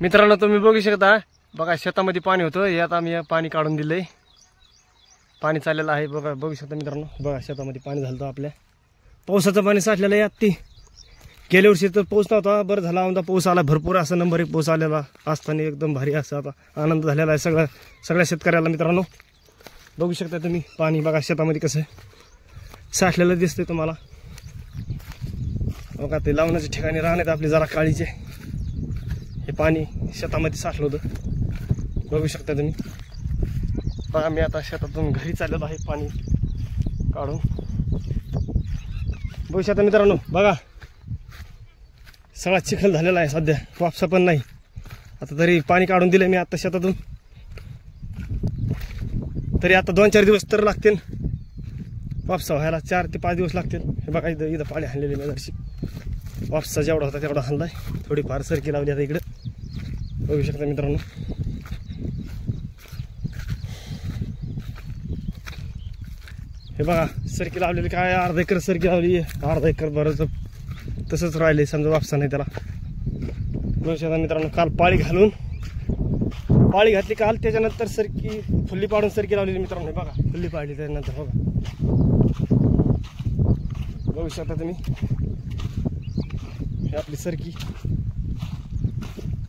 मित्रांनो तुम्ही बघू शकता बघा शेतामध्ये पाणी होतं हे आता आम्ही पाणी काढून दिलंय पाणी चाललेलं आहे बघा बघू शकता मित्रांनो बघा शेतामध्ये पाणी झालं आपल्या पावसाचं पाणी साठलेलं आहे आत्ती गेल्या वर्षी तर पाऊस नव्हता बरं झाला आमचा पाऊस आला भरपूर असा नंबर 1 पाऊस आलेला असताना एकदम भारी असं आता आनंद झालेला आहे सगळ्या शेतकऱ्याला मित्रांनो बघू शकता तुम्ही पाणी बघा शेतामध्ये कसं साठलेलं दिसतंय तुम्हाला बघा ते लावण्याच्या ठिकाणी राहण्यात आपले जरा काळीचे हे पाणी शेतामध्ये साठलं होतं बघू शकता तुम्ही बघा मी आता शेतातून घरी चाललेलो आहे पाणी काढून बघू शकता मित्रांनो बघा सगळा चिखल झालेला आहे सध्या वापसा पण नाही आता तरी पाणी काढून दिलं मी आता शेतातून तरी आता 2-4 दिवस तर लागतील वापसा व्हायला 4 ते 5 दिवस लागतील हे बघा इथं पाणी हाणलेले मी जरशी वापसा जेवढा होता तेवढा हाणलाय थोडीफार सरकी लावली आता इकडे बघू शकता मित्रांनो हे बघा सरकी लावलेली काय अर्धा एकर सरकी लावली अर्धा एकर बरंच तसंच राहिले समजा वापसा नाही त्याला बघू शकता मित्रांनो काल पाळी घातली काल त्याच्यानंतर सरकी फुल्ली पाडून सरकी लावलेली मित्रांनो बघा फुल्ली पाडली त्याच्यानंतर बघा बघू शकता तुम्ही हे आपली सरकी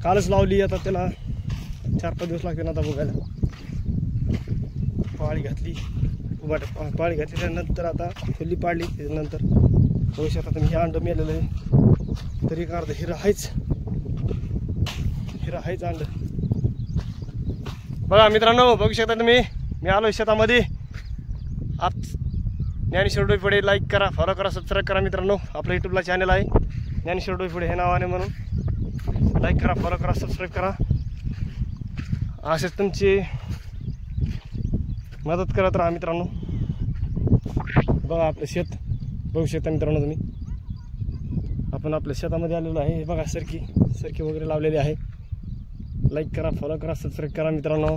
कालच लावली आता त्याला 4-5 दिवस लागते ना आता बघायला पाळी घातली पाळी घातली त्यानंतर आता फुल्ली पाडली त्याच्यानंतर बघू शकता तुम्ही हे अंड मेलेलं आहे तरी का अर्धा हिरा आहेच अंड बघा मित्रांनो बघू शकता तुम्ही मी आलो शेतामध्ये ज्ञानेश्वर डोईफोडे लाईक करा फॉलो करा सबस्क्राईब करा मित्रांनो आपल्या यूट्यूबला चॅनल आहे ज्ञानेश्वर डोईफोडे हे नावाने म्हणून लाईक करा फॉलो करा सबस्क्राईब करा असेच तुमची मदत करत राहा मित्रांनो बघा आपलं शेत बघू शकता मित्रांनो तुम्ही आपण आपल्या शेतामध्ये आलेलो आहे हे बघा सरकी वगैरे लावलेली आहे लाईक करा फॉलो करा सबस्क्राईब करा मित्रांनो